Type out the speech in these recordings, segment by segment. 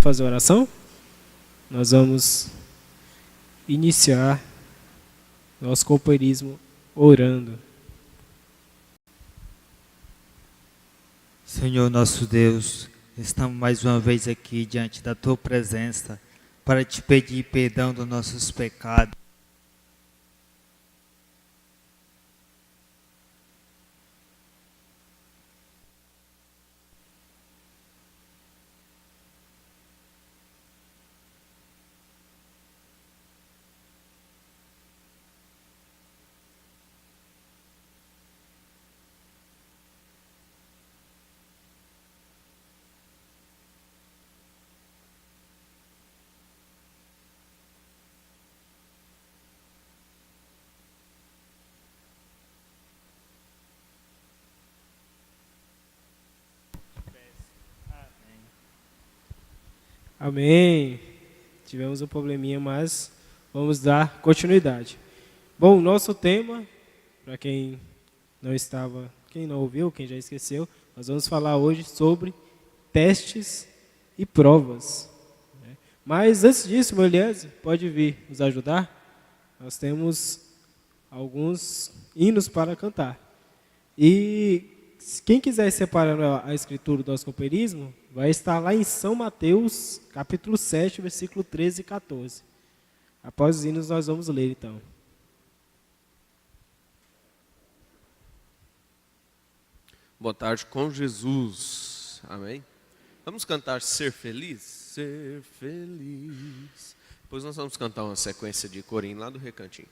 fazer a oração? Nós vamos iniciar nosso companheirismo orando. Senhor nosso Deus, estamos mais uma vez aqui diante da Tua presença para te pedir perdão dos nossos pecados. Amém. Tivemos um probleminha, mas vamos dar continuidade. Bom, nosso tema, para quem não ouviu, quem já esqueceu, nós vamos falar hoje sobre testes e provas. Mas antes disso, Elias, pode vir nos ajudar? Nós temos alguns hinos para cantar. E quem quiser separar a escritura do nosso companheirismo, vai estar lá em São Mateus, capítulo 7, versículo 13 e 14. Após os hinos, nós vamos ler, então. Boa tarde com Jesus. Amém? Vamos cantar Ser Feliz? Ser Feliz. Depois nós vamos cantar uma sequência de corinho lá do Recantinho.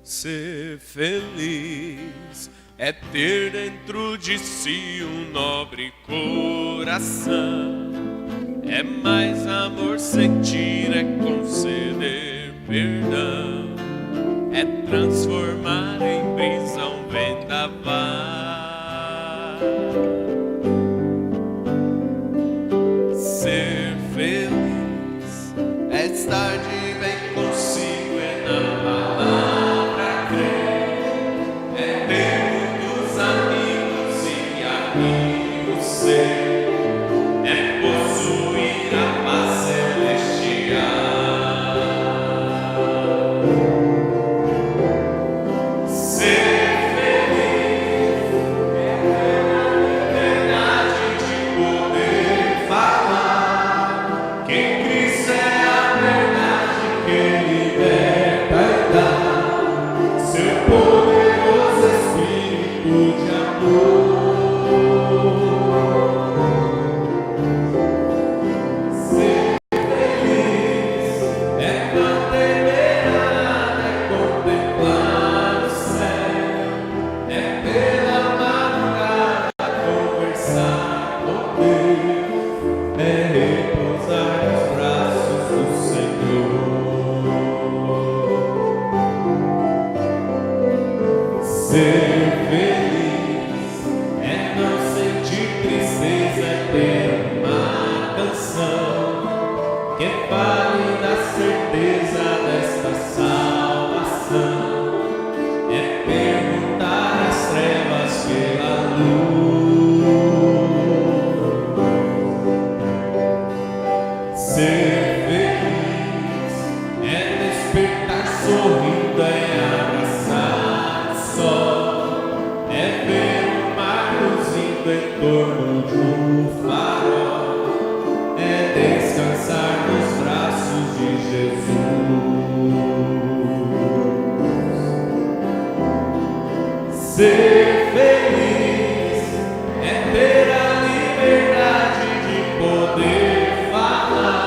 Ser feliz é ter dentro de si um nobre coração. É mais amor sentir, é conceder perdão. É transformar em brisa um vendaval. Ser feliz é estar de bem consigo, é na palavra. É possuir a paz celestial. Ser feliz é verdade de poder falar que Cristo é a verdade que liberta e dá seu poderoso Espírito de amor. Ser feliz é ter a liberdade de poder falar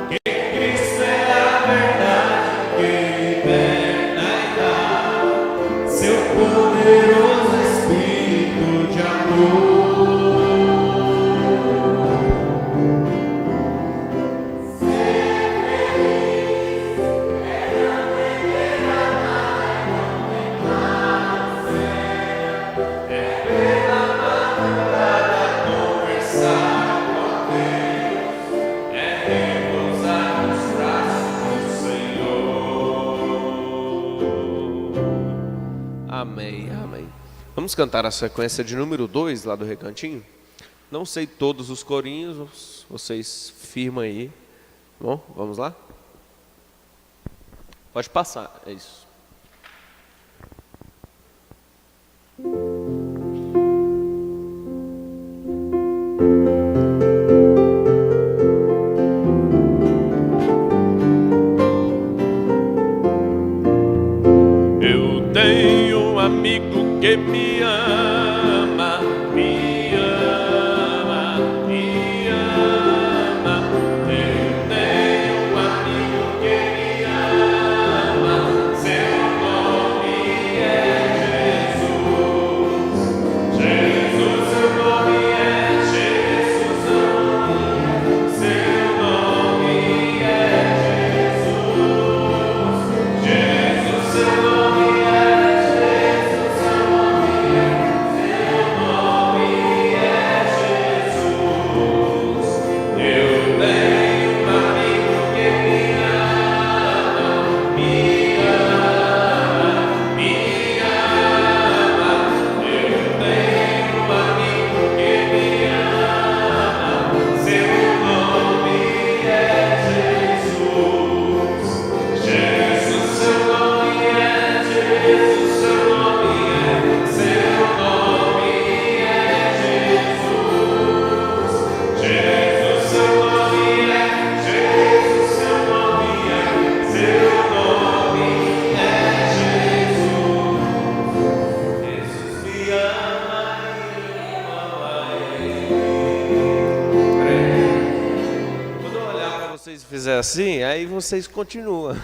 que Cristo é a verdade que liberta. Vamos cantar a sequência de número 2 lá do recantinho? Não sei todos os corinhos, vocês firmam aí. Bom, vamos lá? Pode passar, é isso. Eu tenho um amigo que me ama, me ama, me ama. Eu tenho um amigo que me ama, seu nome é Jesus. Jesus, seu nome é Jesus, seu nome é Jesus. Jesus, seu nome Fizer assim, aí vocês continuam.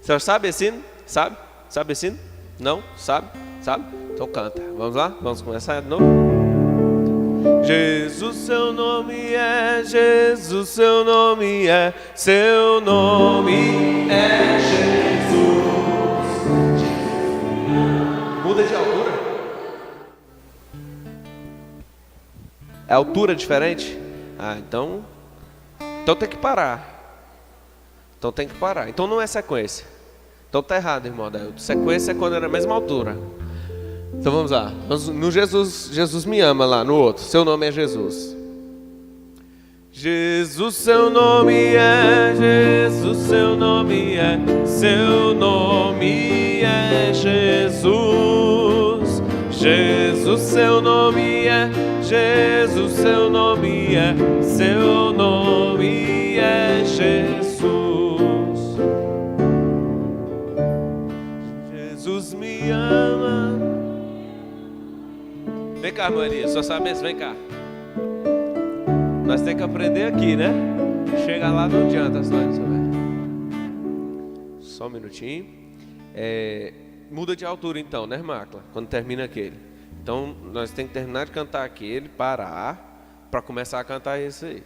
O senhor sabe esse hino? Sabe? Sabe esse hino? Não? Sabe? Sabe? Então canta. Vamos lá? Vamos começar de novo? Jesus, seu nome é, Jesus, seu nome é, seu nome é Jesus. Muda de altura? É altura diferente? Ah, então tem que parar. Então não é sequência. Então tá errado, irmão Adailton. Sequência é quando era a mesma altura. Então vamos lá. No Jesus me ama lá, no outro. Seu nome é Jesus. Jesus, seu nome é, Jesus, seu nome é, seu nome é Jesus. Jesus, seu nome é, Jesus, seu nome é, seu nome é Jesus. Jesus me ama. Vem cá, Maria, só sabe isso, vem cá. Nós temos que aprender aqui, né? Chega lá não adianta só um minutinho. Muda de altura então, né, Macla? Quando termina aquele. Então nós temos que terminar de cantar aquele, parar, para começar a cantar esse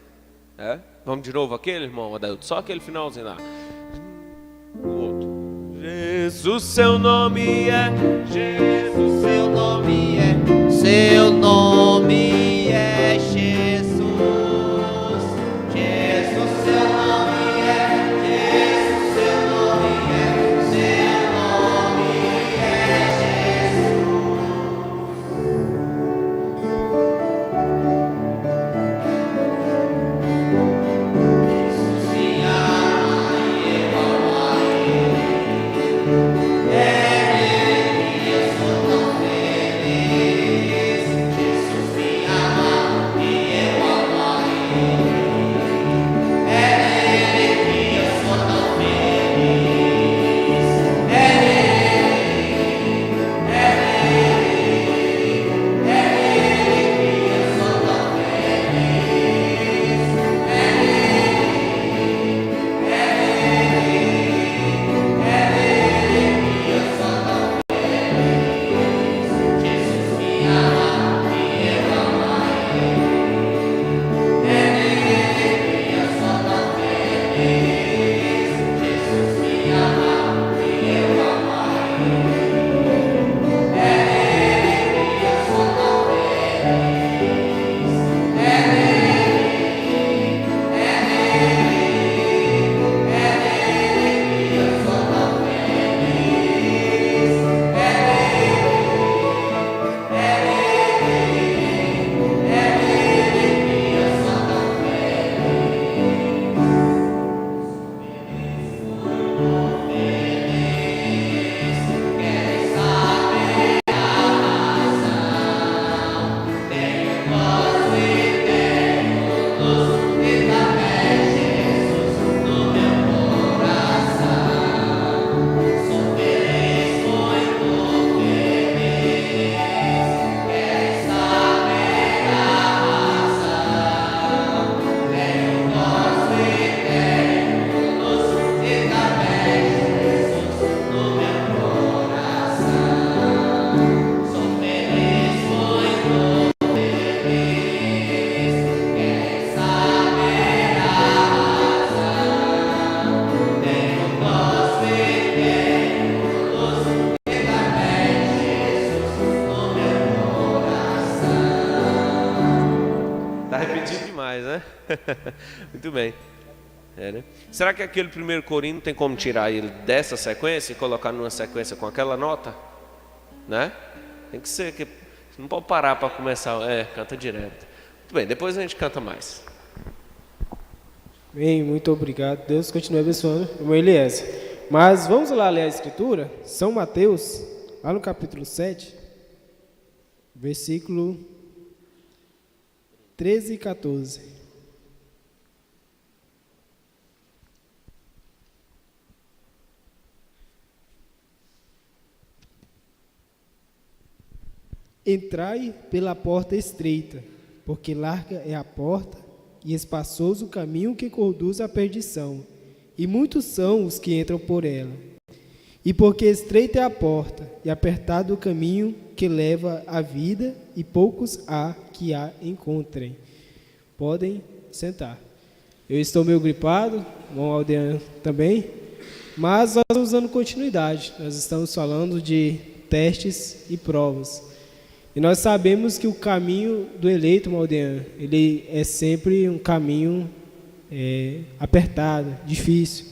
aí. Vamos de novo aquele, irmão Adailton? Só aquele finalzinho lá. O outro. Jesus, seu nome é, Jesus, seu nome é, seu nome é Jesus. Jesus, seu nome é, Jesus, seu nome é, seu nome é Jesus. Me ama e eu amo a Ele. É nele que eu sou tão feliz. Jesus me ama. Muito bem. Né? Será que aquele 1 Coríntios tem como tirar ele dessa sequência e colocar numa sequência com aquela nota? Né? Tem que ser, que não pode parar para começar. Canta direto. Muito bem, depois a gente canta mais. Bem, muito obrigado. Deus continue abençoando o meu Eliezer. Mas vamos lá ler a Escritura. São Mateus, lá no capítulo 7, versículo 13 e 14. Entrai pela porta estreita, porque larga é a porta e espaçoso o caminho que conduz à perdição, e muitos são os que entram por ela. E porque estreita é a porta e apertado o caminho que leva à vida, e poucos há que a encontrem. Podem sentar. Eu estou meio gripado, o irmão Aldean também, mas nós estamos dando continuidade. Nós estamos falando de testes e provas. E nós sabemos que o caminho do eleito, Maldean, ele é sempre um caminho apertado, difícil,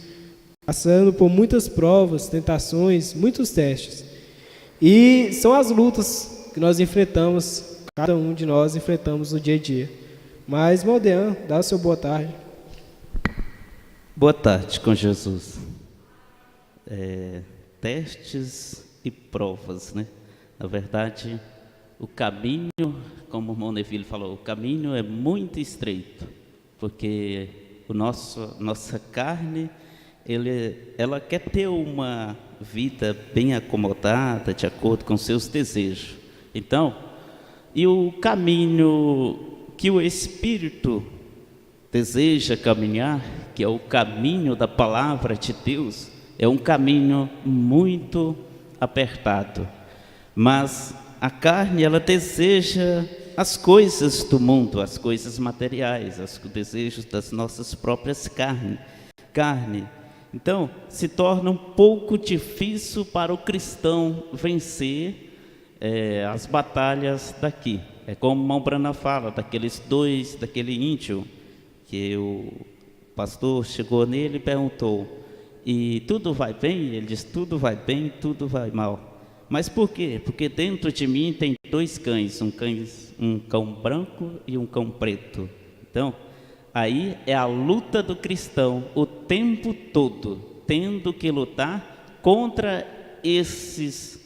passando por muitas provas, tentações, muitos testes. E são as lutas que nós enfrentamos, cada um de nós enfrentamos no dia a dia. Mas, Maldean, dá o seu boa tarde. Boa tarde com Jesus. Testes e provas, né? Na verdade, o caminho, como o irmão Neville falou, o caminho é muito estreito, porque nossa carne, ela quer ter uma vida bem acomodada, de acordo com seus desejos. Então, e o caminho que o Espírito deseja caminhar, que é o caminho da palavra de Deus, é um caminho muito apertado, mas a carne, ela deseja as coisas do mundo, as coisas materiais, os desejos das nossas próprias carne. Então, se torna um pouco difícil para o cristão vencer as batalhas daqui. É como o irmão Brana fala, daquele índio, que o pastor chegou nele e perguntou, e tudo vai bem? Ele disse, tudo vai bem, tudo vai mal. Mas por quê? Porque dentro de mim tem dois cães, um cão branco e um cão preto. Então, aí é a luta do cristão o tempo todo, tendo que lutar contra essas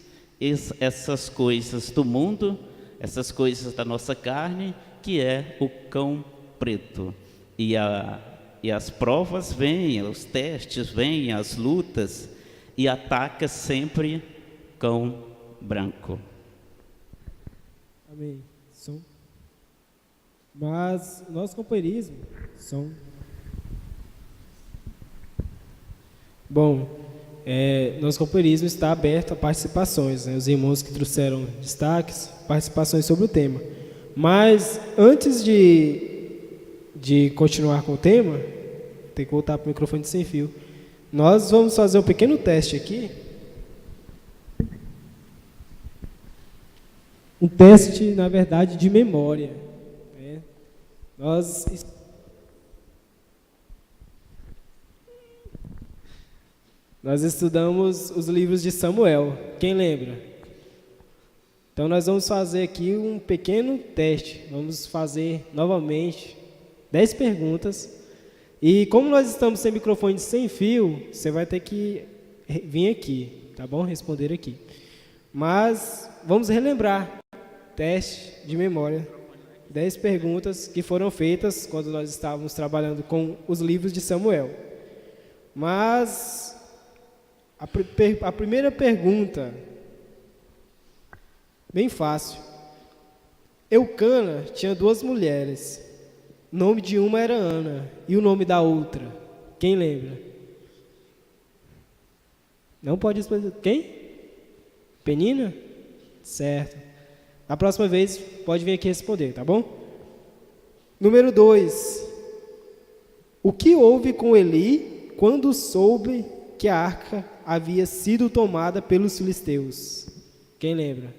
coisas do mundo, essas coisas da nossa carne, que é o cão preto. E as provas vêm, os testes vêm, as lutas, e ataca sempre cão branco. Amém. Mas nosso companheirismo nosso companheirismo está aberto a participações, né? Os irmãos que trouxeram destaques, participações sobre o tema. Mas antes de continuar com o tema, tem que voltar para o microfone sem fio. Nós vamos fazer um pequeno teste aqui. Um teste, na verdade, de memória. Né? Nós estudamos os livros de Samuel. Quem lembra? Então, nós vamos fazer aqui um pequeno teste. Vamos fazer novamente 10 perguntas. E como nós estamos sem microfone sem fio, você vai ter que vir aqui, tá bom? Responder aqui. Mas vamos relembrar. Teste de memória, 10 perguntas que foram feitas quando nós estávamos trabalhando com os livros de Samuel. Mas a primeira pergunta, bem fácil. Eucana tinha 2 mulheres. O nome de uma era Ana e o nome da outra, quem lembra? Não pode responder. Quem? Penina? Certo. Na próxima vez, pode vir aqui responder, tá bom? Número 2. O que houve com Eli quando soube que a arca havia sido tomada pelos filisteus? Quem lembra?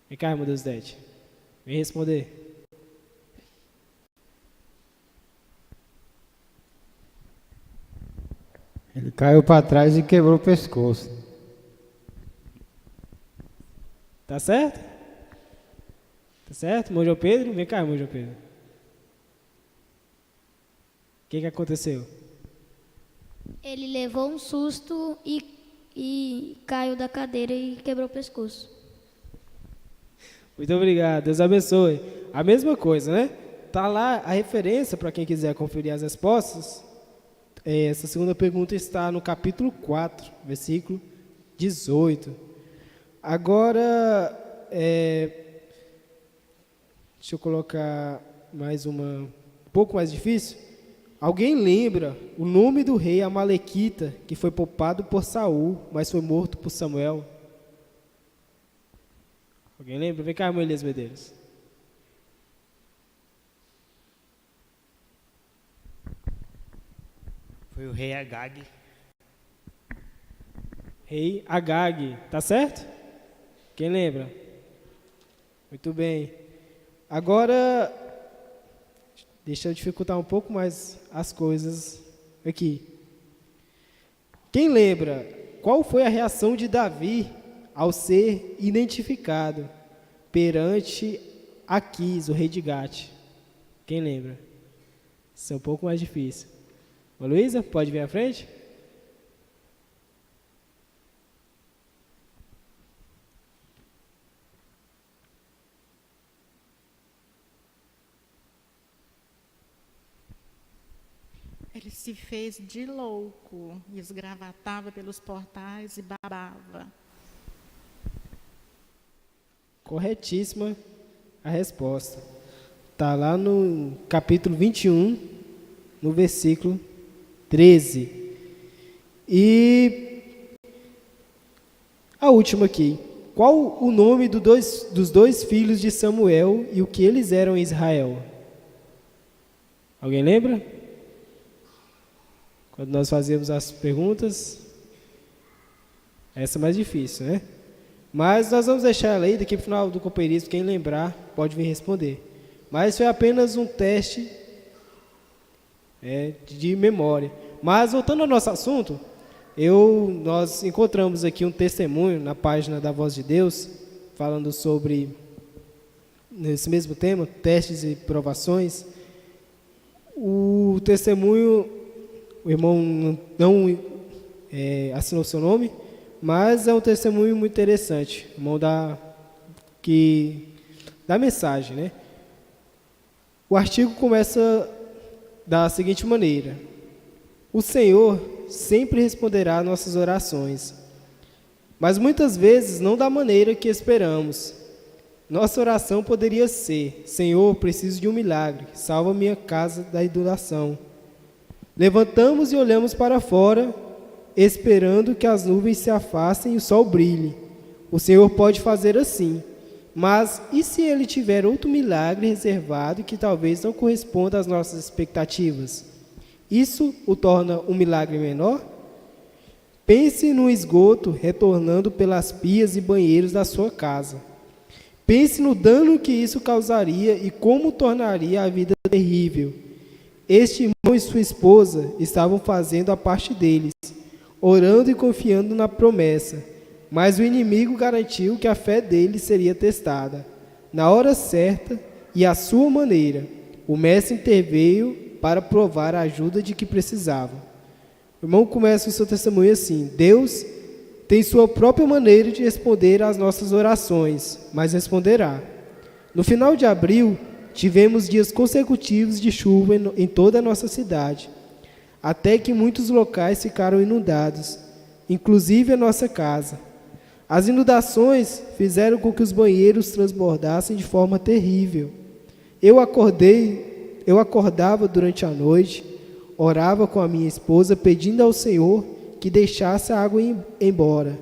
Vem cá, irmão Deusdete. Vem responder. Ele caiu para trás e quebrou o pescoço. Tá certo? Tá certo? Irmão João Pedro? Vem cá, irmão João Pedro. O que aconteceu? Ele levou um susto e caiu da cadeira e quebrou o pescoço. Muito obrigado, Deus abençoe. A mesma coisa, né? Tá lá a referência para quem quiser conferir as respostas. Essa segunda pergunta está no capítulo 4, versículo 18. Agora, deixa eu colocar mais uma, um pouco mais difícil. Alguém lembra o nome do rei Amalequita que foi poupado por Saul, mas foi morto por Samuel? Alguém lembra? Vem cá, irmã Elias Medeiros. Foi o rei Agag. Rei Agag, tá certo? Quem lembra? Muito bem. Agora, deixa eu dificultar um pouco mais as coisas aqui. Quem lembra qual foi a reação de Davi ao ser identificado perante Aquis, o rei de Gate? Quem lembra? Isso é um pouco mais difícil. Ô, Luísa, pode vir à frente? Ele se fez de louco, e esgravatava pelos portais e babava. Corretíssima a resposta. Está lá no capítulo 21, no versículo 13. E a última aqui. Qual o nome dos dois filhos de Samuel e o que eles eram em Israel? Alguém lembra? Quando nós fazíamos as perguntas, essa é mais difícil, né? Mas nós vamos deixar ela aí, daqui para o final do companheirismo, quem lembrar pode vir responder. Mas foi apenas um teste de memória. Mas voltando ao nosso assunto, nós encontramos aqui um testemunho na página da Voz de Deus, falando sobre, nesse mesmo tema, testes e provações. O testemunho, o irmão não assinou seu nome, mas é um testemunho muito interessante, o irmão da mensagem, né? O artigo começa da seguinte maneira: o Senhor sempre responderá às nossas orações, mas muitas vezes não da maneira que esperamos. Nossa oração poderia ser: Senhor, preciso de um milagre, salva minha casa da idolatração. Levantamos e olhamos para fora, esperando que as nuvens se afastem e o sol brilhe. O Senhor pode fazer assim, mas e se Ele tiver outro milagre reservado que talvez não corresponda às nossas expectativas? Isso o torna um milagre menor? Pense no esgoto retornando pelas pias e banheiros da sua casa. Pense no dano que isso causaria e como tornaria a vida terrível. Este irmão e sua esposa estavam fazendo a parte deles, orando e confiando na promessa, mas o inimigo garantiu que a fé deles seria testada. Na hora certa e à sua maneira, o mestre interveio para provar a ajuda de que precisavam. O irmão começa o seu testemunho assim: Deus tem sua própria maneira de responder às nossas orações, mas responderá. No final de abril, tivemos dias consecutivos de chuva em toda a nossa cidade, até que muitos locais ficaram inundados, inclusive a nossa casa. As inundações fizeram com que os banheiros transbordassem de forma terrível. Eu acordava durante a noite, orava com a minha esposa, pedindo ao Senhor que deixasse a água ir embora.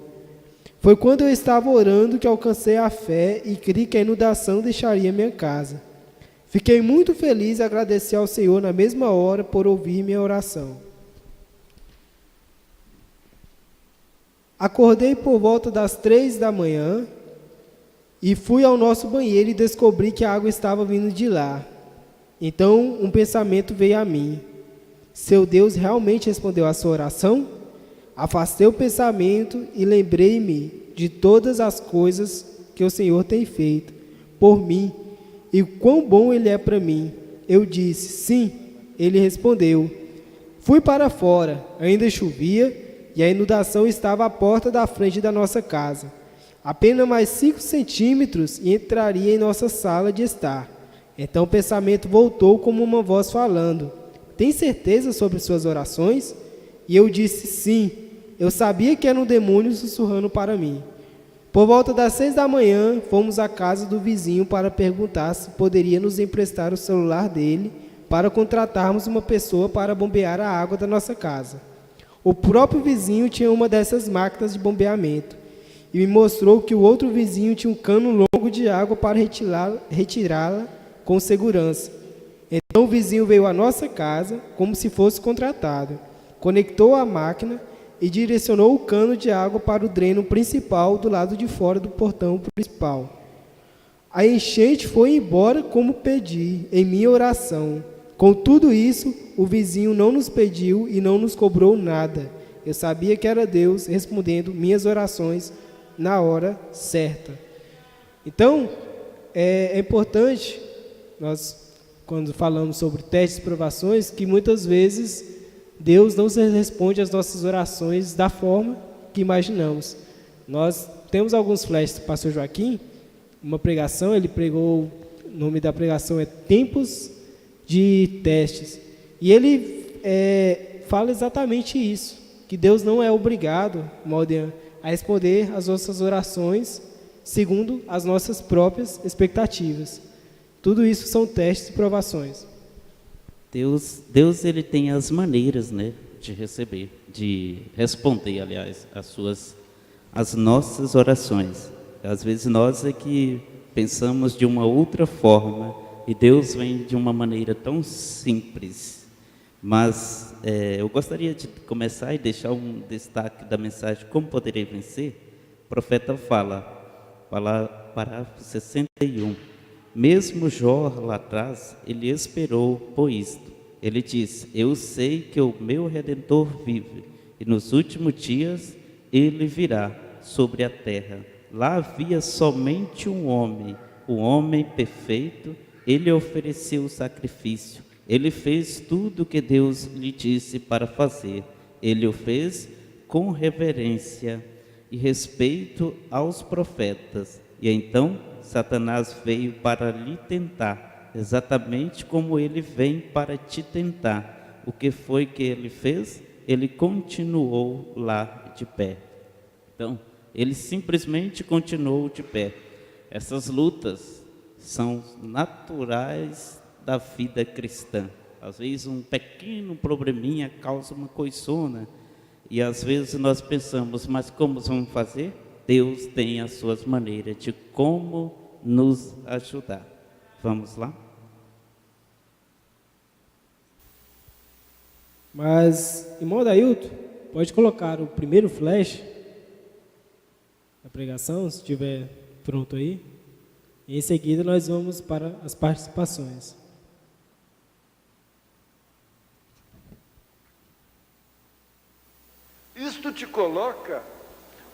Foi quando eu estava orando que alcancei a fé e criei que a inundação deixaria minha casa. Fiquei muito feliz e agradeci ao Senhor na mesma hora por ouvir minha oração. Acordei por volta das 3 da manhã e fui ao nosso banheiro e descobri que a água estava vindo de lá. Então um pensamento veio a mim: seu Deus realmente respondeu à sua oração? afastei o pensamento e lembrei-me de todas as coisas que o Senhor tem feito por mim e quão bom Ele é para mim. Eu disse, sim. Ele respondeu, fui para fora, ainda chovia e a inundação estava à porta da frente da nossa casa. Apenas mais 5 centímetros e entraria em nossa sala de estar. Então o pensamento voltou como uma voz falando, tem certeza sobre suas orações? E eu disse, sim. Eu sabia que era um demônio sussurrando para mim. Por volta das 6 da manhã, fomos à casa do vizinho para perguntar se poderia nos emprestar o celular dele para contratarmos uma pessoa para bombear a água da nossa casa. O próprio vizinho tinha uma dessas máquinas de bombeamento e me mostrou que o outro vizinho tinha um cano longo de água para retirá-la com segurança. Então o vizinho veio à nossa casa como se fosse contratado, conectou a máquina e direcionou o cano de água para o dreno principal do lado de fora do portão principal. A enchente foi embora como pedi em minha oração. Com tudo isso, o vizinho não nos pediu e não nos cobrou nada. Eu sabia que era Deus respondendo minhas orações na hora certa. Então, é importante, nós, quando falamos sobre testes e provações, que muitas vezes Deus não responde às nossas orações da forma que imaginamos. Nós temos alguns flashes do pastor Joaquim, uma pregação, ele pregou, o nome da pregação é Tempos de Testes. E ele fala exatamente isso, que Deus não é obrigado, Maldean, a responder às nossas orações segundo as nossas próprias expectativas. Tudo isso são testes e provações. Deus ele tem as maneiras, né, de receber, de responder, aliás, as nossas orações. Às vezes nós é que pensamos de uma outra forma e Deus vem de uma maneira tão simples. Mas eu gostaria de começar e deixar um destaque da mensagem Como Poderei Vencer. O profeta fala, parágrafo 61. Mesmo Jó lá atrás, ele esperou por isto. Ele diz, eu sei que o meu Redentor vive, e nos últimos dias ele virá sobre a terra. Lá havia somente um homem, o homem perfeito, ele ofereceu o sacrifício. Ele fez tudo o que Deus lhe disse para fazer. Ele o fez com reverência e respeito aos profetas. E então Satanás veio para lhe tentar, exatamente como ele vem para te tentar. O que foi que ele fez? Ele continuou lá de pé. Então, ele simplesmente continuou de pé. Essas lutas são naturais da vida cristã. Às vezes um pequeno probleminha causa uma coisona. E às vezes nós pensamos, mas como vamos fazer? Deus tem as suas maneiras de como nos ajudar. Vamos lá? Mas, irmão Dailton, pode colocar o primeiro flash da pregação, se estiver pronto aí. E em seguida nós vamos para as participações. Isto te coloca,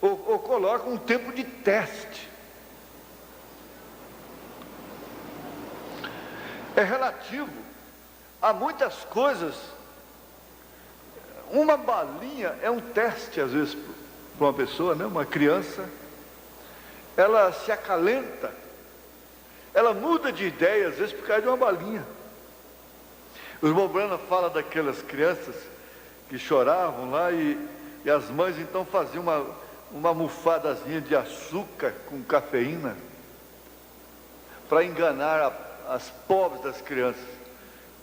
ou coloca um tempo de teste. É relativo a muitas coisas. Uma balinha é um teste, às vezes, para uma pessoa, né? Uma criança. Ela se acalenta, ela muda de ideia, às vezes, por causa de uma balinha. O irmão Brana fala daquelas crianças que choravam lá e as mães então faziam uma almofadazinha de açúcar com cafeína para enganar as pobres das crianças.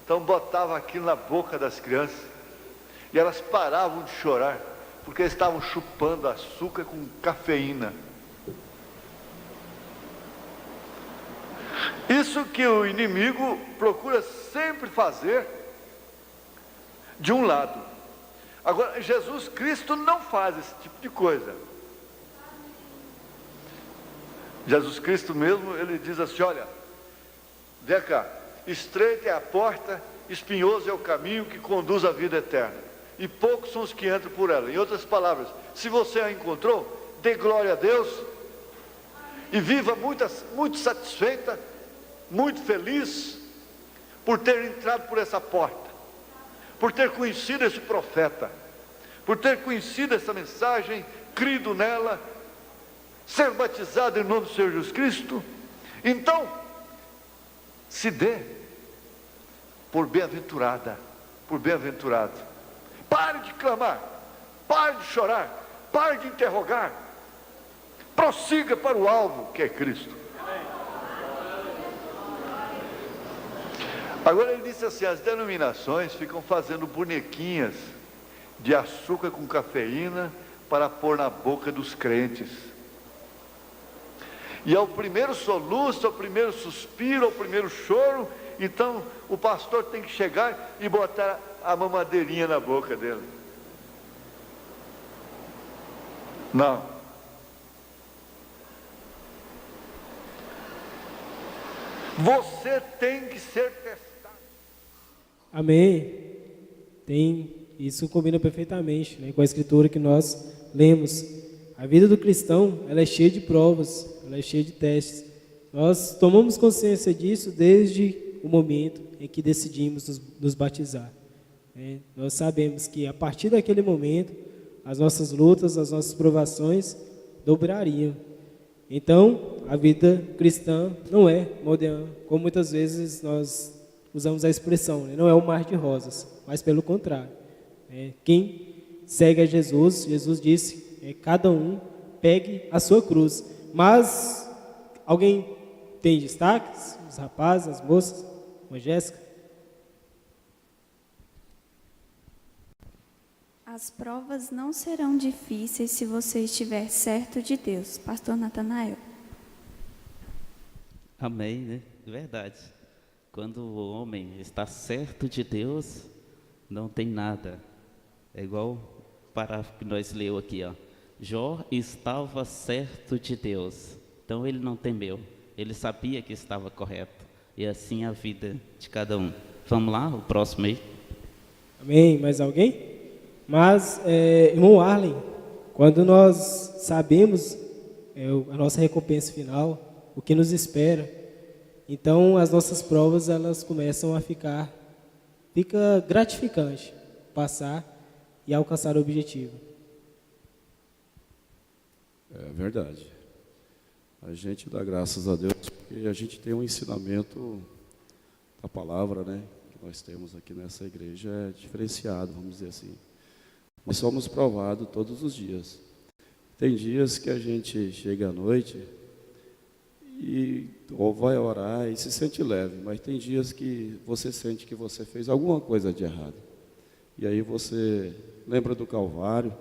Então botava aquilo na boca das crianças e elas paravam de chorar porque estavam chupando açúcar com cafeína. Isso que o inimigo procura sempre fazer de um lado. Agora, Jesus Cristo não faz esse tipo de coisa. Jesus Cristo mesmo, ele diz assim, olha, vem cá, estreita é a porta, espinhoso é o caminho que conduz à vida eterna. e poucos são os que entram por ela. Em outras palavras, se você a encontrou, dê glória a Deus e viva muito satisfeita, muito feliz por ter entrado por essa porta, por ter conhecido esse profeta, por ter conhecido essa mensagem, crido nela, ser batizado em nome do Senhor Jesus Cristo. Então, se dê por bem-aventurada, por bem-aventurado. Pare de clamar, pare de chorar, pare de interrogar, prossiga para o alvo que é Cristo. Agora ele disse assim, as denominações ficam fazendo bonequinhas de açúcar com cafeína para pôr na boca dos crentes. E ao primeiro soluço, ao primeiro suspiro, ao primeiro choro, então o pastor tem que chegar e botar a mamadeirinha na boca dele. Não. Você tem que ser testado. Amém. Isso combina perfeitamente, né, com a escritura que nós lemos. A vida do cristão, ela é cheia de provas, ela é cheia de testes. Nós tomamos consciência disso desde o momento em que decidimos nos batizar. Né? Nós sabemos que a partir daquele momento, as nossas lutas, as nossas provações dobrariam. Então, a vida cristã não é modelo, como muitas vezes nós usamos a expressão, né? Não é um mar de rosas, mas pelo contrário. Quem segue a Jesus, Jesus disse, cada um pegue a sua cruz. Mas, alguém tem destaques? Os rapazes, as moças? Uma Jéssica? As provas não serão difíceis se você estiver certo de Deus. Pastor Natanael. Amém, né? Verdade. Quando o homem está certo de Deus, não tem nada. É igual o parágrafo que nós leu aqui, ó. Jó estava certo de Deus, então ele não temeu. Ele sabia que estava correto. E assim a vida de cada um. Vamos lá, o próximo aí. Amém. Mais alguém? Mas, irmão Arlen, quando nós sabemos a nossa recompensa final, o que nos espera, então as nossas provas elas começam a fica gratificante passar e alcançar o objetivo. É verdade. A gente dá graças a Deus porque a gente tem um ensinamento da palavra, né, que nós temos aqui nessa igreja é diferenciado, vamos dizer assim. Nós somos provados todos os dias. Tem dias que a gente chega à noite ou vai orar e se sente leve, mas tem dias que você sente que você fez alguma coisa de errado. E aí você lembra do Calvário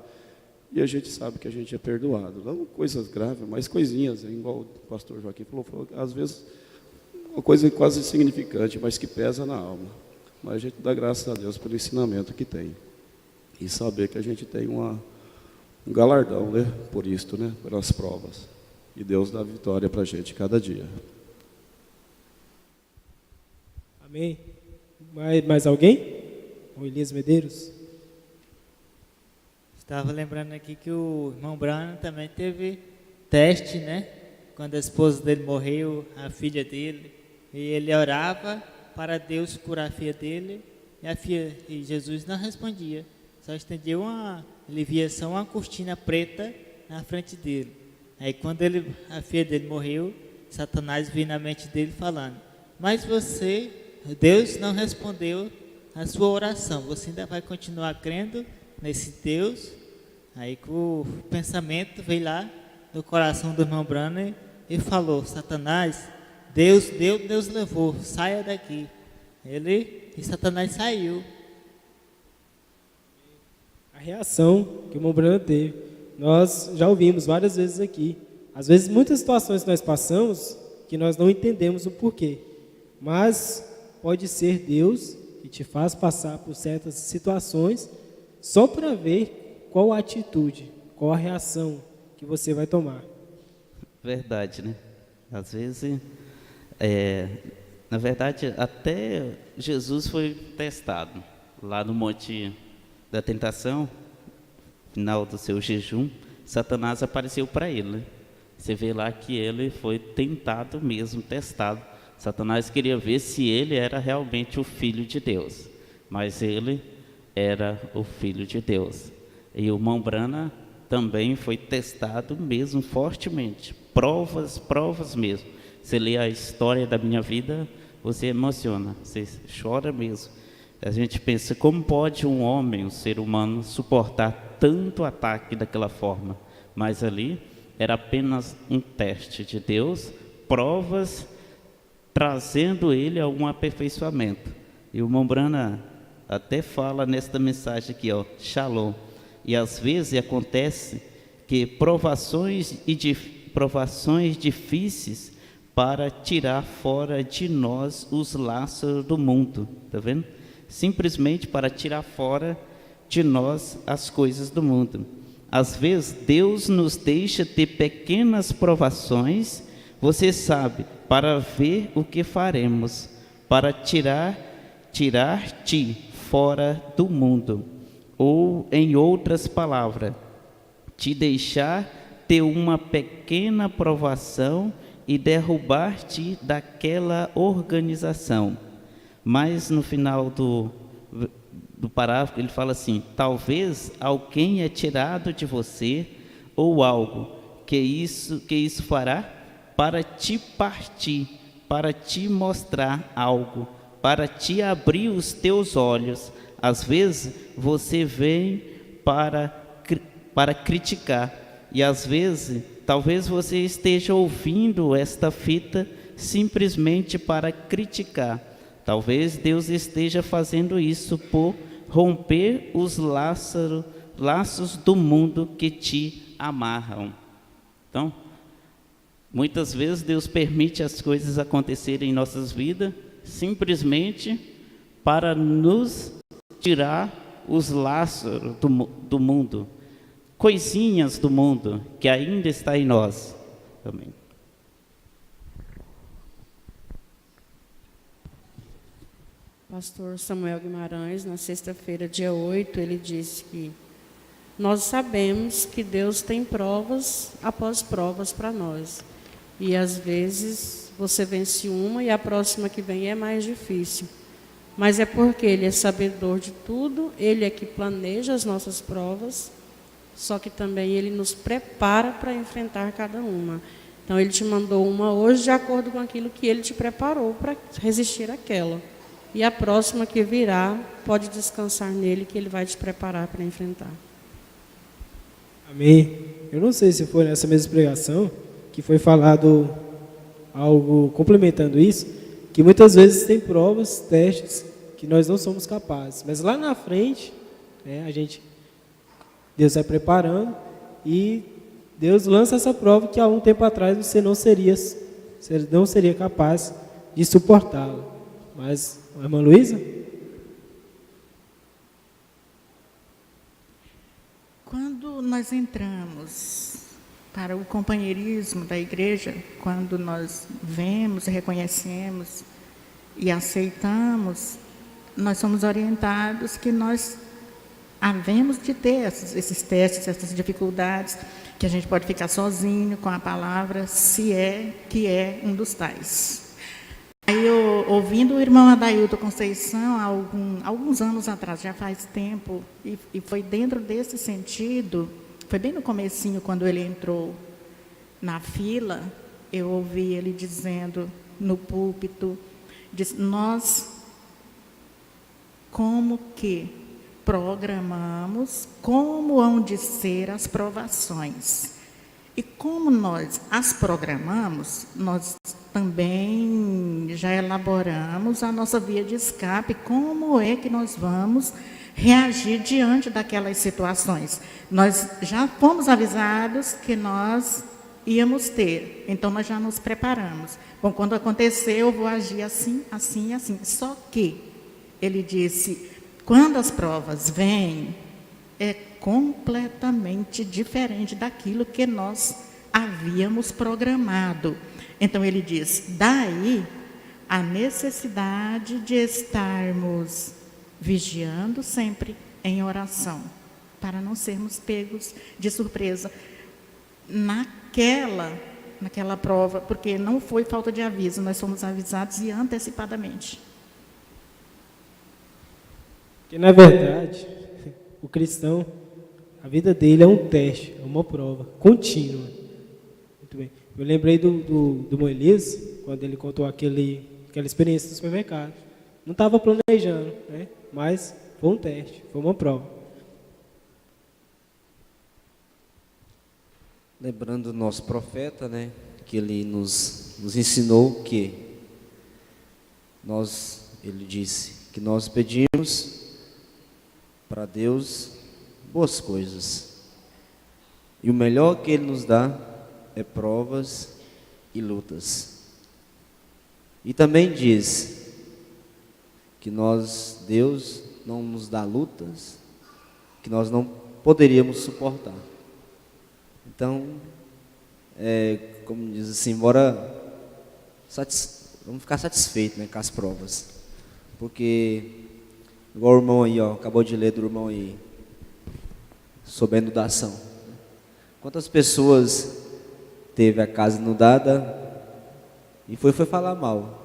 e a gente sabe que a gente é perdoado. Não coisas graves, mas coisinhas, igual o pastor Joaquim falou, às vezes uma coisa quase insignificante, mas que pesa na alma. Mas a gente dá graças a Deus pelo ensinamento que tem. E saber que a gente tem um galardão, né, por isto, né, pelas provas. E Deus dá vitória para a gente cada dia. Amém. Mais alguém? O Elias Medeiros? Estava lembrando aqui que o irmão Bruno também teve teste, né? Quando a esposa dele morreu, a filha dele, e ele orava para Deus curar a filha dele, e Jesus não respondia. Só estendia ele via só uma cortina preta na frente dele. Aí quando a filha dele morreu, Satanás veio na mente dele falando, mas Deus não respondeu a sua oração, você ainda vai continuar crendo nesse Deus? Aí que o pensamento veio lá no coração do irmão Branham e falou, Satanás, Deus deu, Deus levou, saia daqui. E Satanás saiu. A reação que o irmão Branham teve, nós já ouvimos várias vezes aqui. Às vezes, muitas situações que nós passamos, que nós não entendemos o porquê. Mas pode ser Deus que te faz passar por certas situações só para ver qual a atitude, qual a reação que você vai tomar. Verdade, né? Às vezes, na verdade, até Jesus foi testado lá no Monte da tentação, final do seu jejum, Satanás apareceu para ele, né? Você vê lá que ele foi tentado mesmo, testado. Satanás queria ver se ele era realmente o Filho de Deus, mas ele era o Filho de Deus. E o irmão Branham também foi testado mesmo fortemente, provas mesmo. Você lê a história da minha vida, você emociona, você chora mesmo. A gente pensa, como pode um homem, um ser humano, suportar tanto ataque daquela forma? Mas ali era apenas um teste de Deus, provas trazendo ele a um aperfeiçoamento. E o irmão Branham até fala nesta mensagem aqui, ó, Shalom. E às vezes acontece que provações difíceis para tirar fora de nós os laços do mundo, tá vendo? Simplesmente para tirar fora de nós as coisas do mundo. Às vezes Deus nos deixa ter pequenas provações, você sabe, para ver o que faremos, para tirar-te fora do mundo. Ou, em outras palavras, te deixar ter uma pequena provação e derrubar-te daquela organização. Mas no final do parágrafo ele fala assim: talvez alguém é tirado de você, ou algo que isso fará para te partir, para te mostrar algo, para te abrir os teus olhos. Às vezes você vem para criticar, e às vezes talvez você esteja ouvindo esta fita simplesmente para criticar. Talvez Deus esteja fazendo isso por romper os laços do mundo que te amarram. Então, muitas vezes Deus permite as coisas acontecerem em nossas vidas simplesmente para nos tirar os laços do mundo, coisinhas do mundo que ainda está em nós. Amém. Pastor Samuel Guimarães, na sexta-feira, dia 8, ele disse que nós sabemos que Deus tem provas após provas para nós. E às vezes você vence uma e a próxima que vem é mais difícil. Mas é porque Ele é sabedor de tudo, Ele é que planeja as nossas provas, só que também Ele nos prepara para enfrentar cada uma. Então Ele te mandou uma hoje de acordo com aquilo que Ele te preparou para resistir àquela. E a próxima que virá, pode descansar nele, que Ele vai te preparar para enfrentar. Amém. Eu não sei se foi nessa mesma pregação que foi falado algo complementando isso, que muitas vezes tem provas, testes, que nós não somos capazes. Mas lá na frente, Deus vai preparando e Deus lança essa prova que há um tempo atrás você não seria capaz de suportá-la. Mas, irmã Luísa? Quando nós entramos para o companheirismo da igreja, quando nós vemos, reconhecemos e aceitamos, nós somos orientados que nós havemos de ter esses testes, essas dificuldades, que a gente pode ficar sozinho com a palavra, se é que é um dos tais. Aí, ouvindo o irmão Adailton Conceição, alguns anos atrás, já faz tempo, e foi dentro desse sentido, foi bem no comecinho, quando ele entrou na fila, eu ouvi ele dizendo no púlpito, nós, como que programamos, como hão de ser as provações. E como nós as programamos, nós também já elaboramos a nossa via de escape, como é que nós vamos reagir diante daquelas situações. Nós já fomos avisados que nós íamos ter, então nós já nos preparamos. Bom, quando acontecer, eu vou agir assim, assim, assim. Só que, ele disse, quando as provas vêm, é completamente diferente daquilo que nós havíamos programado. Então, ele diz, daí a necessidade de estarmos vigiando sempre, em oração, para não sermos pegos de surpresa naquela prova, porque não foi falta de aviso, nós fomos avisados e antecipadamente. Porque, na verdade, o cristão, a vida dele é um teste, é uma prova contínua. Muito bem. Eu lembrei do Moisés, quando ele contou aquela experiência do supermercado. Não estava planejando, né? Mas foi um teste, foi uma prova. Lembrando do nosso profeta, né? Que ele nos ensinou que ele disse que nós pedimos para Deus boas coisas. E o melhor que Ele nos dá é provas e lutas. E também diz que Deus não nos dá lutas que nós não poderíamos suportar. Então, como diz assim, vamos ficar satisfeitos, né, com as provas. Porque, igual o irmão aí, acabou de ler do irmão aí, sobre a inundação. Quantas pessoas teve a casa inundada e foi falar mal.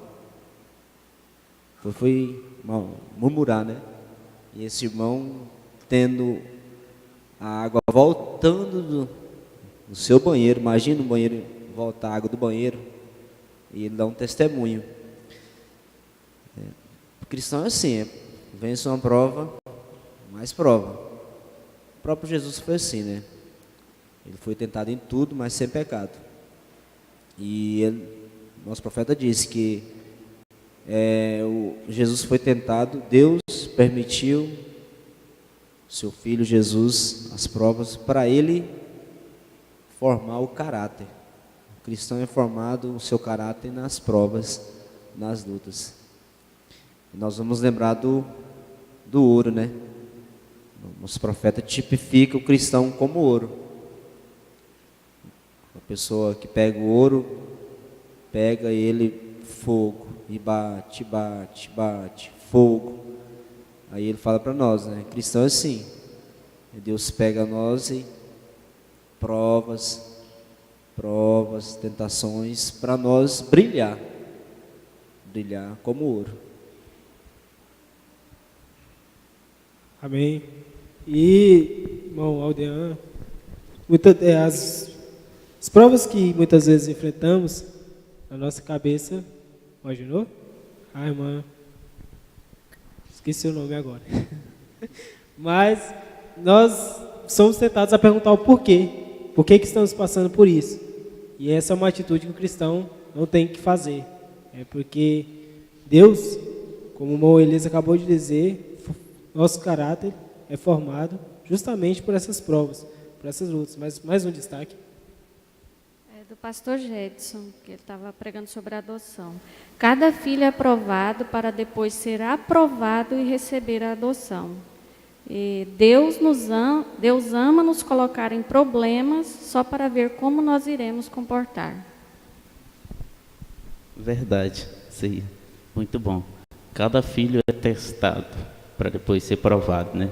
Foi murmurar, né? E esse irmão tendo a água voltando do seu banheiro, imagina o banheiro, volta a água do banheiro, e ele dá um testemunho. O cristão é assim, vence uma prova, mais prova. O próprio Jesus foi assim, né? Ele foi tentado em tudo, mas sem pecado. E nosso profeta disse que Jesus foi tentado, Deus permitiu seu filho Jesus as provas para ele formar o caráter. O cristão é formado o seu caráter nas provas, nas lutas. E nós vamos lembrar do ouro, né? Nosso profeta tipifica o cristão como ouro. A pessoa que pega o ouro, pega ele fogo e bate, fogo. Aí ele fala para nós, né? Cristão é assim. Deus pega nós e provas, tentações, para nós brilhar como ouro. Amém. E, irmão Aldean, as provas que muitas vezes enfrentamos, na nossa cabeça, imaginou? Irmã, esqueci o nome agora. Mas nós somos tentados a perguntar o porquê. Por que estamos passando por isso? E essa é uma atitude que o cristão não tem que fazer. É porque Deus, como o irmão Elias acabou de dizer, nosso caráter é formado justamente por essas provas, por essas lutas. Mas mais um destaque. Do pastor Jedson, que ele estava pregando sobre a adoção. Cada filho é aprovado para depois ser aprovado e receber a adoção. E Deus ama nos colocar em problemas só para ver como nós iremos comportar. Verdade, sim, muito bom. Cada filho é testado para depois ser provado, né?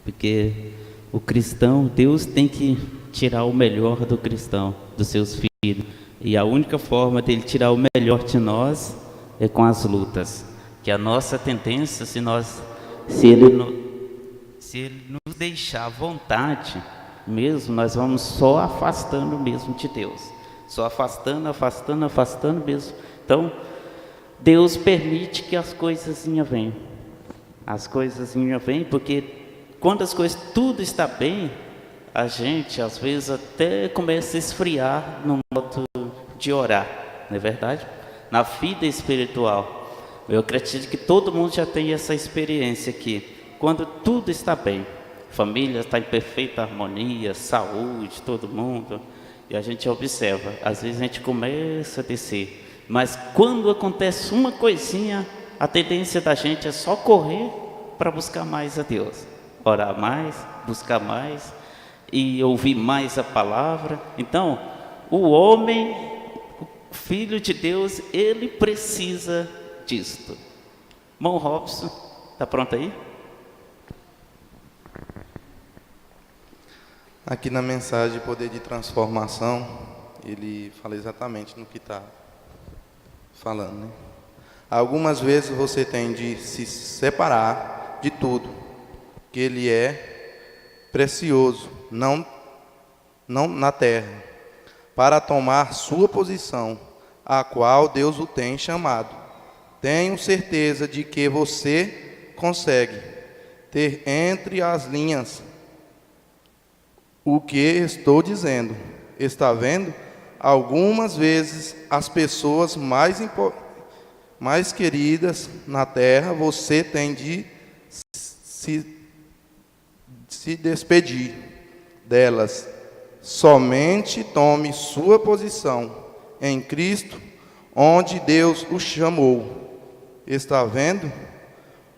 Porque o cristão, Deus tem que tirar o melhor do cristão, dos seus filhos. E a única forma dele tirar o melhor de nós é com as lutas. Que a nossa tendência, se ele nos deixar à vontade mesmo, nós vamos só afastando mesmo de Deus. Só afastando mesmo. Então, Deus permite que as coisas venham. As coisas vêm porque quando as coisas, tudo está bem, a gente às vezes até começa a esfriar no modo de orar, não é verdade? Na vida espiritual, eu acredito que todo mundo já tem essa experiência aqui. Quando tudo está bem, família está em perfeita harmonia, saúde, todo mundo, e a gente observa, às vezes a gente começa a descer, mas quando acontece uma coisinha, a tendência da gente é só correr para buscar mais a Deus, orar mais, buscar mais e ouvir mais a palavra. Então, o homem, o filho de Deus, ele precisa disto. Irmão Robson, está pronto aí? Aqui na mensagem Poder de Transformação, ele fala exatamente no que está falando, né? Algumas vezes você tem de se separar de tudo, que ele é precioso, não na terra, para tomar sua posição, a qual Deus o tem chamado. Tenho certeza de que você consegue ter entre as linhas o que estou dizendo. Está vendo? Algumas vezes as pessoas mais queridas na terra, você tem de se despedir delas. Somente tome sua posição em Cristo, onde Deus o chamou. Está vendo?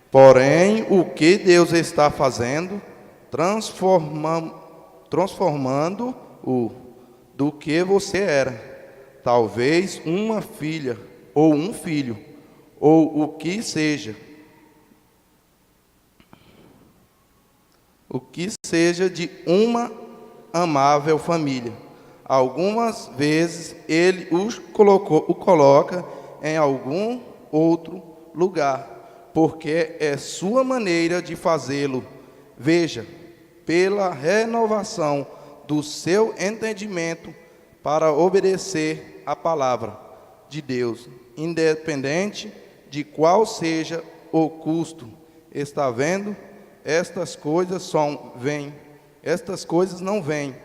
Porém, o que Deus está fazendo? Transformando-o do que você era. Talvez uma filha, ou um filho, ou o que seja. O que seja de uma amável família. Algumas vezes ele o coloca em algum outro lugar, porque é sua maneira de fazê-lo. Veja, pela renovação do seu entendimento para obedecer a palavra de Deus, independente de qual seja o custo. Está vendo? Estas coisas não vêm,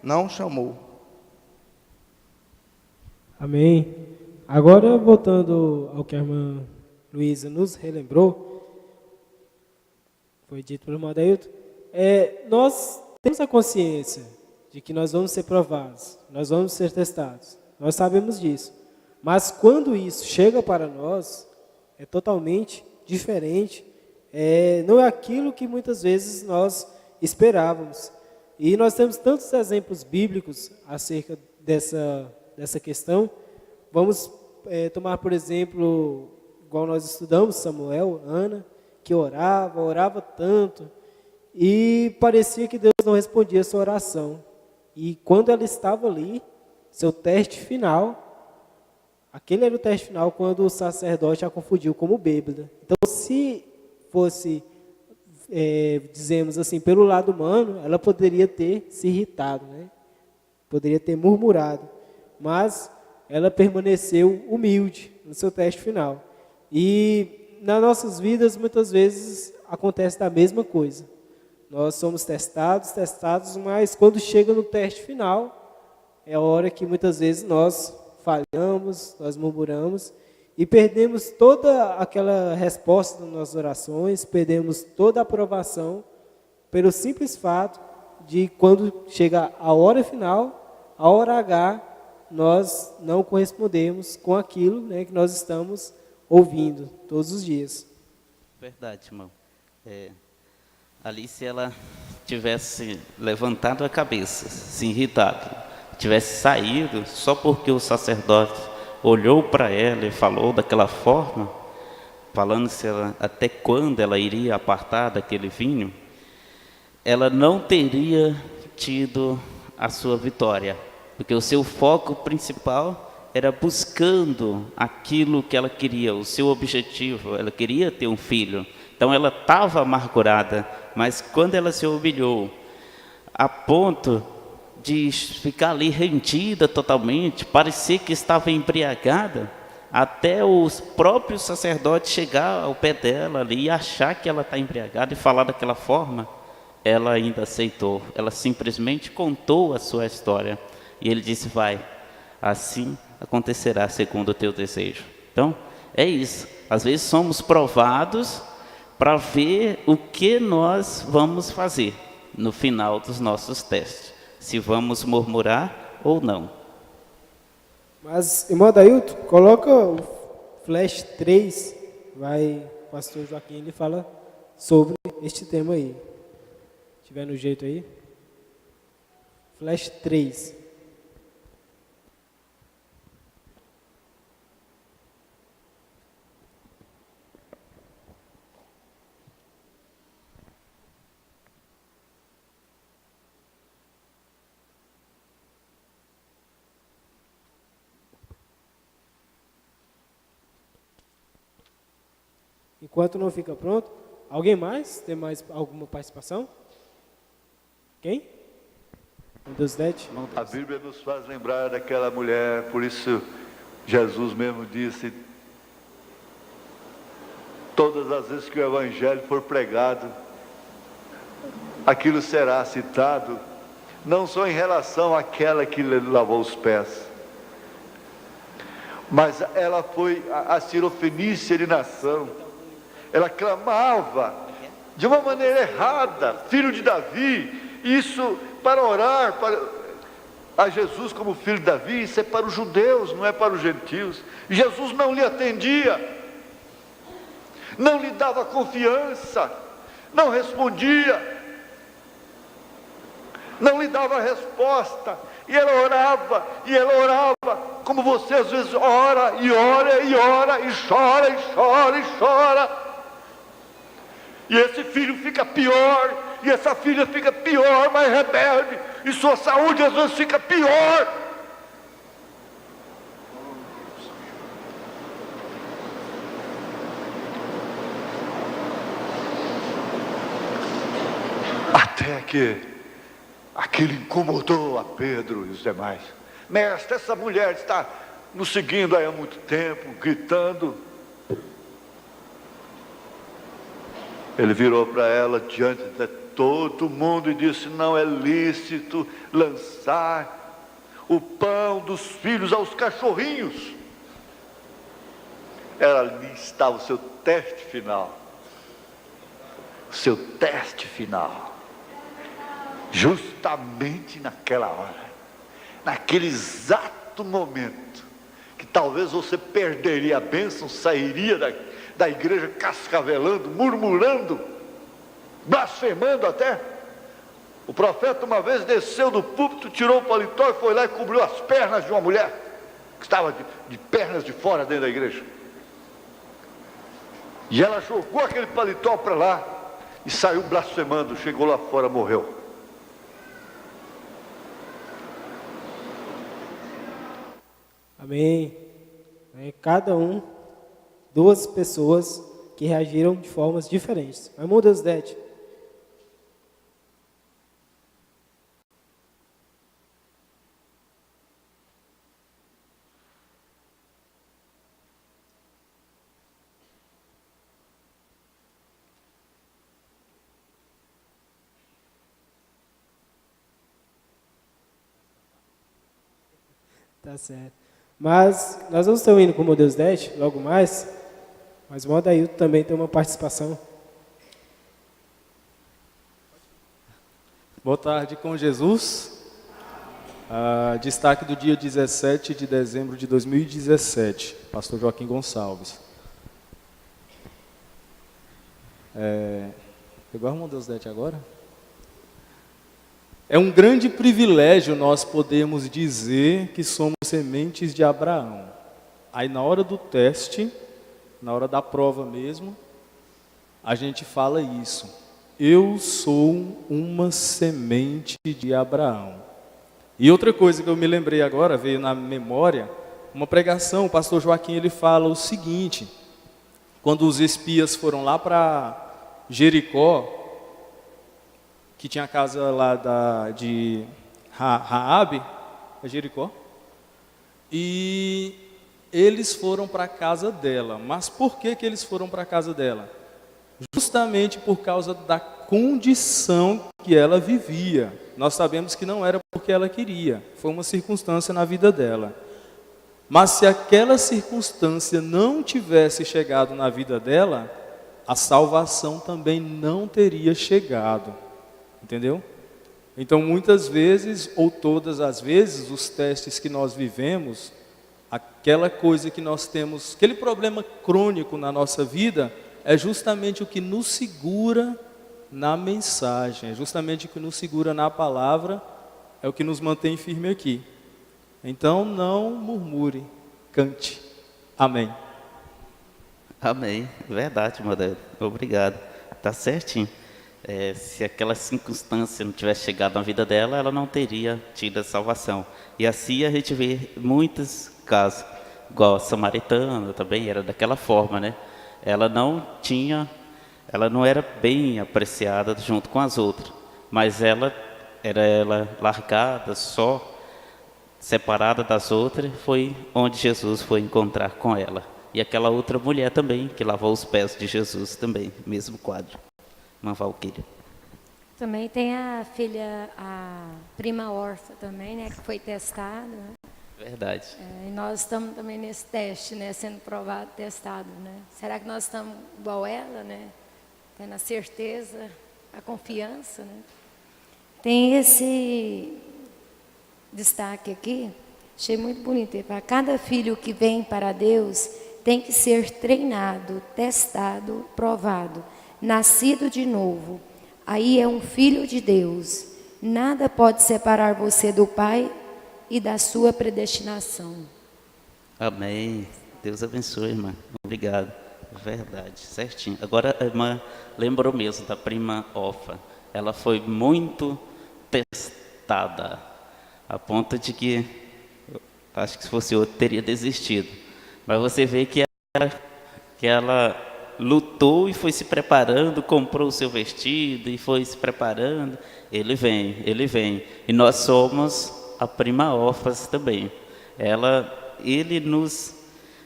não chamou. Amém. Agora, voltando ao que a irmã Luísa nos relembrou, foi dito pelo irmão Adailton, nós temos a consciência de que nós vamos ser provados, nós vamos ser testados, nós sabemos disso. Mas quando isso chega para nós, é totalmente diferente, não é aquilo que muitas vezes nós esperávamos. E nós temos tantos exemplos bíblicos acerca dessa questão. Vamos tomar, por exemplo, igual nós estudamos, Samuel, Ana, que orava tanto, e parecia que Deus não respondia a sua oração. E quando ela estava ali, seu teste final, aquele era o teste final quando o sacerdote a confundiu como bêbada. Então, se fosse, dizemos assim, pelo lado humano, ela poderia ter se irritado, né? Poderia ter murmurado, mas ela permaneceu humilde no seu teste final. E nas nossas vidas, muitas vezes, acontece da mesma coisa. Nós somos testados, mas quando chega no teste final, é a hora que muitas vezes nós falhamos, nós murmuramos e perdemos toda aquela resposta nas nossas orações, perdemos toda a aprovação pelo simples fato de quando chega a hora final, a hora H, nós não correspondemos com aquilo, né, que nós estamos ouvindo todos os dias. Verdade, irmão. Ali, se ela tivesse levantado a cabeça, se irritado, tivesse saído só porque o sacerdote olhou para ela e falou daquela forma, falando se ela, até quando ela iria apartar daquele vinho, ela não teria tido a sua vitória, porque o seu foco principal era buscando aquilo que ela queria, o seu objetivo. Ela queria ter um filho, então ela estava amargurada, mas quando ela se humilhou a ponto de ficar ali rendida totalmente, parecia que estava embriagada, até o próprio sacerdote chegar ao pé dela ali e achar que ela está embriagada e falar daquela forma, ela ainda aceitou. Ela simplesmente contou a sua história e ele disse: vai, assim acontecerá segundo o teu desejo. Então, é isso. Às vezes somos provados para ver o que nós vamos fazer no final dos nossos testes, se vamos murmurar ou não. Mas, irmão Adailton, coloca o flash 3, o pastor Joaquim, ele fala sobre este tema aí. Se tiver no jeito aí. Flash 3. Enquanto não fica pronto, alguém mais? Tem mais alguma participação? Quem? Deus dete. A Bíblia nos faz lembrar daquela mulher, por isso Jesus mesmo disse, todas as vezes que o Evangelho for pregado, aquilo será citado, não só em relação àquela que lhe lavou os pés, mas ela foi a Sirofenícia de nação, ela clamava de uma maneira errada, filho de Davi, isso para orar a Jesus como filho de Davi, isso é para os judeus, não é para os gentios. Jesus não lhe atendia, não lhe dava confiança, não respondia, não lhe dava resposta, e ela orava, como você às vezes ora, e ora, e ora, e chora, e chora, e chora, e esse filho fica pior, e essa filha fica pior, mais rebelde, e sua saúde às vezes fica pior. Até que aquilo incomodou a Pedro e os demais. Mestre, essa mulher está nos seguindo aí há muito tempo, gritando. Ele virou para ela diante de todo mundo e disse: não é lícito lançar o pão dos filhos aos cachorrinhos. Ali estava o seu teste final. O seu teste final. Justamente naquela hora, naquele exato momento, que talvez você perderia a bênção, sairia da igreja cascavelando, murmurando, blasfemando até. O profeta uma vez desceu do púlpito, tirou o paletó e foi lá e cobriu as pernas de uma mulher, que estava de pernas de fora dentro da igreja. E ela jogou aquele paletó para lá e saiu blasfemando, chegou lá fora, morreu. Amém. Cada um, duas pessoas que reagiram de formas diferentes. Irmão Deus dete. Tá certo. Mas nós vamos estar indo com o Deus dete logo mais, mas o Adailton também tem uma participação. Boa tarde com Jesus. Destaque do dia 17 de dezembro de 2017, pastor Joaquim Gonçalves. Pegou a irmã Deus dete agora? É um grande privilégio nós podermos dizer que somos sementes de Abraão. Aí na hora do teste, na hora da prova mesmo, a gente fala isso. Eu sou uma semente de Abraão. E outra coisa que eu me lembrei agora, veio na memória, uma pregação, o pastor Joaquim ele fala o seguinte: quando os espias foram lá para Jericó, que tinha a casa lá de Raabe, Jericó, e eles foram para a casa dela. Mas por que eles foram para a casa dela? Justamente por causa da condição que ela vivia. Nós sabemos que não era porque ela queria, foi uma circunstância na vida dela. Mas se aquela circunstância não tivesse chegado na vida dela, a salvação também não teria chegado. Entendeu? Então, muitas vezes, ou todas as vezes, os testes que nós vivemos, aquela coisa que nós temos, aquele problema crônico na nossa vida, é justamente o que nos segura na mensagem, é justamente o que nos segura na palavra, é o que nos mantém firme aqui. Então, não murmure, cante. Amém. Amém. Verdade, Modesto. Obrigado. Está certinho. Se aquela circunstância não tivesse chegado na vida dela, ela não teria tido a salvação. E assim a gente vê muitos casos, igual a samaritana também era daquela forma, né? ela não era bem apreciada junto com as outras, mas ela largada, só separada das outras, foi onde Jesus foi encontrar com ela. E aquela outra mulher também, que lavou os pés de Jesus também, mesmo quadro, uma Valquíria. Também tem a filha, a prima órfã também, né, que foi testada. Né? Verdade. E nós estamos também nesse teste, né, sendo provado, testado, né? Será que nós estamos igual ela, né? Tendo a certeza, a confiança, né? Tem esse destaque aqui, achei muito bonito. Para cada filho que vem para Deus, tem que ser treinado, testado, provado, nascido de novo. Aí é um filho de Deus. Nada pode separar você do Pai e da sua predestinação. Amém. Deus abençoe, irmã. Obrigado. Verdade, certinho. Agora a irmã lembrou mesmo da prima órfã. Ela foi muito testada, a ponto de que, acho que se fosse outro, teria desistido. Mas você vê que ela lutou e foi se preparando, comprou o seu vestido e foi se preparando. Ele vem. E nós somos a prima órfã também. Ele nos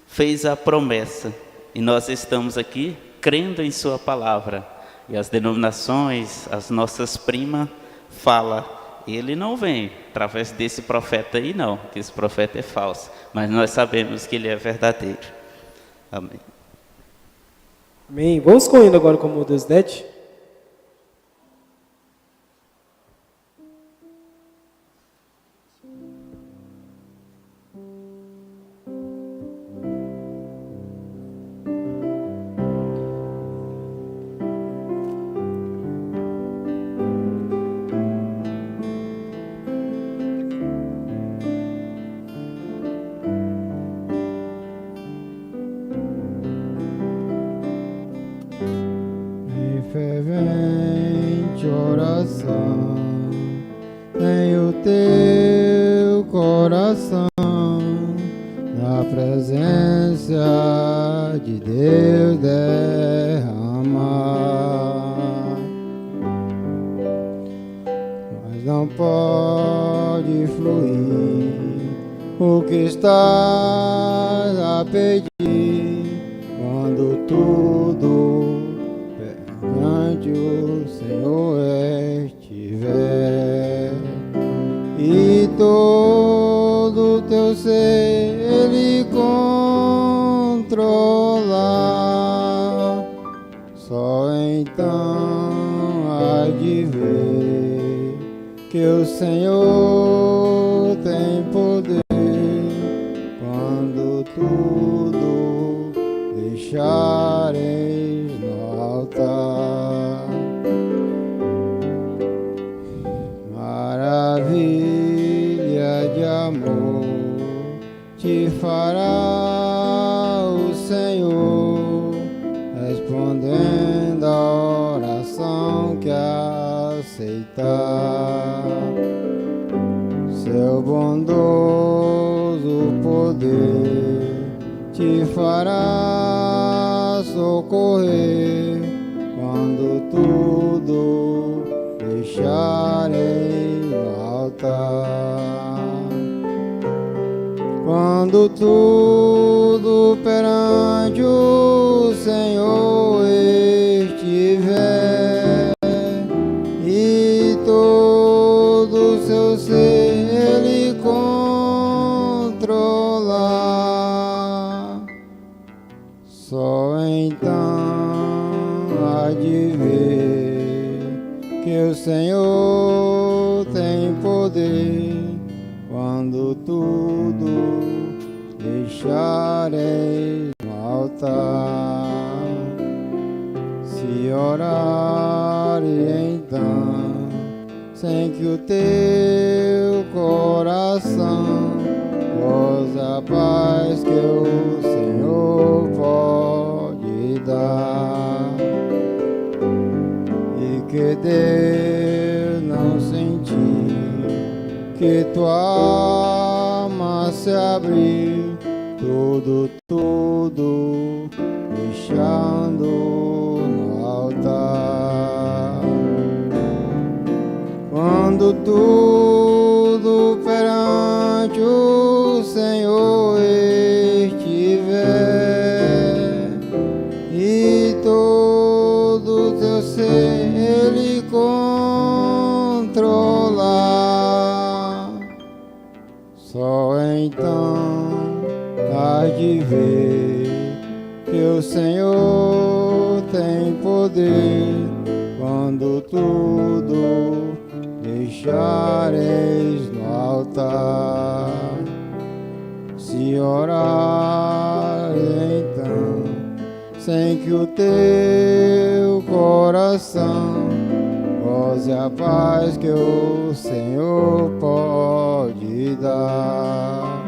fez a promessa e nós estamos aqui crendo em sua palavra. E as denominações, as nossas primas falam, ele não vem através desse profeta aí não, que esse profeta é falso, mas nós sabemos que ele é verdadeiro. Amém. Amém. Vamos correndo agora com o Deus Det. Fervente oração, tem o teu coração na presença de Deus derramar, mas não pode fluir o que estás a pedir quando tudo perante o Senhor estiver, e todo teu ser Ele controlar, só então há de ver que o Senhor tem poder quando tudo deixares no altar. Maravilha de amor te fará o Senhor, respondendo a oração que aceitar. Seu bondoso poder te fará socorrer quando tudo deixares no altar. Quando tudo perante o Senhor estiver e todo seu ser Ele controlar, só então há de ver que o Senhor tem poder quando tudo deixares no altar. Se orares então, sem que o teu coração goze a paz que o Senhor pode dar, e que Deus não sentir que tua alma se abrir tudo deixando no altar. Quando tudo perante o Senhor estiver e todo teu ser Ele controlar, só então há de ver que o Senhor tem poder. Quando tudo deixareis no altar, se orar então, sem que o teu coração goze a paz que o Senhor pode dar,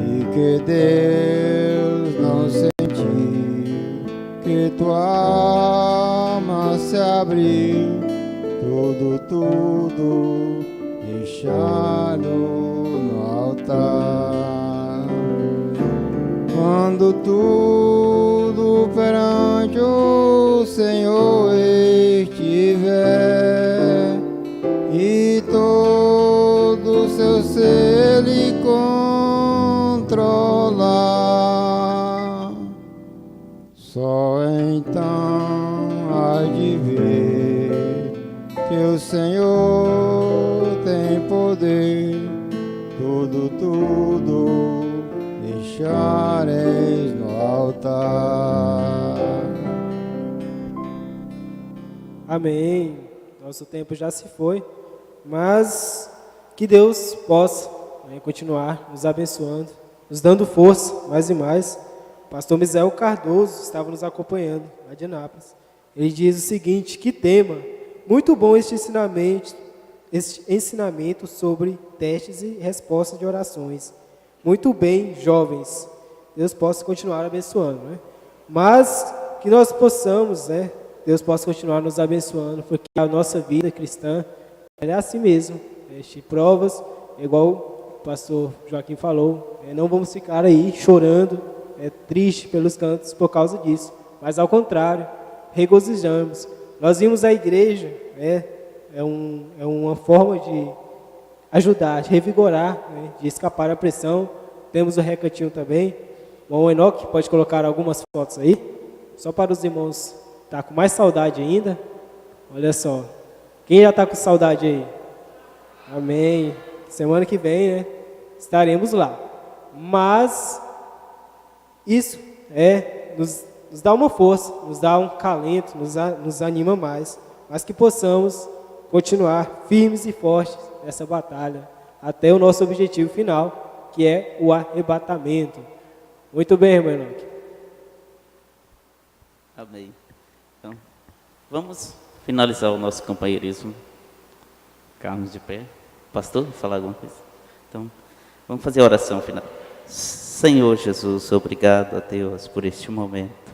e que Deus não sentiu que tua alma se abriu, tudo deixado no altar. Quando tudo perante o Senhor estiver e todo seu ser Ele controlar, só então há de ver que o Senhor tem poder. Tudo deixareis no altar. Amém. Nosso tempo já se foi, mas que Deus possa continuar nos abençoando, nos dando força mais e mais. O pastor Misael Cardoso estava nos acompanhando lá de Anápolis. Ele diz o seguinte: que tema muito bom este ensinamento sobre testes e respostas de orações. Muito bem, jovens. Deus possa continuar abençoando, né? Mas que nós possamos, né? Deus possa continuar nos abençoando, porque a nossa vida cristã ela é assim mesmo. Teste provas, igual o pastor Joaquim falou, não vamos ficar aí chorando, triste pelos cantos por causa disso. Mas ao contrário, regozijamos. Nós vimos a igreja, é uma forma de ajudar, de revigorar, né, de escapar da pressão. Temos o recantinho também. O Enoque pode colocar algumas fotos aí, só para os irmãos estar com mais saudade ainda. Olha só, quem já está com saudade aí? Amém. Semana que vem, né, estaremos lá. Mas isso nos dá uma força, nos dá um calento, nos anima mais, mas que possamos continuar firmes e fortes nessa batalha até o nosso objetivo final, que é o arrebatamento. Muito bem, irmão Enoque. Amém. Então, vamos finalizar o nosso companheirismo. Ficarmos de pé. Pastor, falar alguma coisa? Então, vamos fazer a oração final. Senhor Jesus, obrigado a Deus por este momento.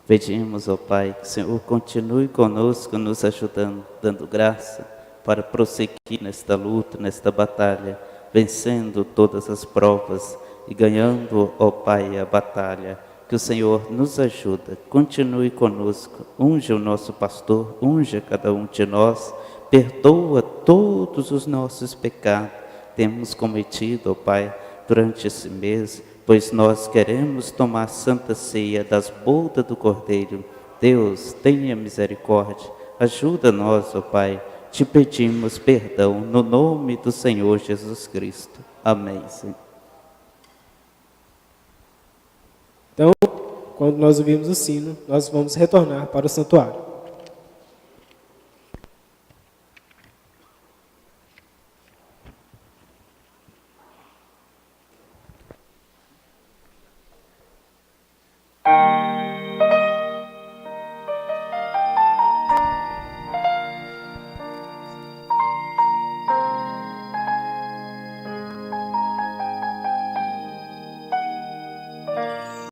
Pedimos, ó Pai, que o Senhor continue conosco, nos ajudando, dando graça para prosseguir nesta luta, nesta batalha, vencendo todas as provas e ganhando, ó Pai, a batalha. Que o Senhor nos ajuda, continue conosco, unja o nosso pastor, unja cada um de nós, perdoa todos os nossos pecados que temos cometido, ó Pai, durante esse mês, pois nós queremos tomar a santa ceia das bodas do Cordeiro. Deus, tenha misericórdia, ajuda-nos, ó Pai, te pedimos perdão no nome do Senhor Jesus Cristo. Amém, Senhor. Então, quando nós ouvimos o sino, nós vamos retornar para o santuário.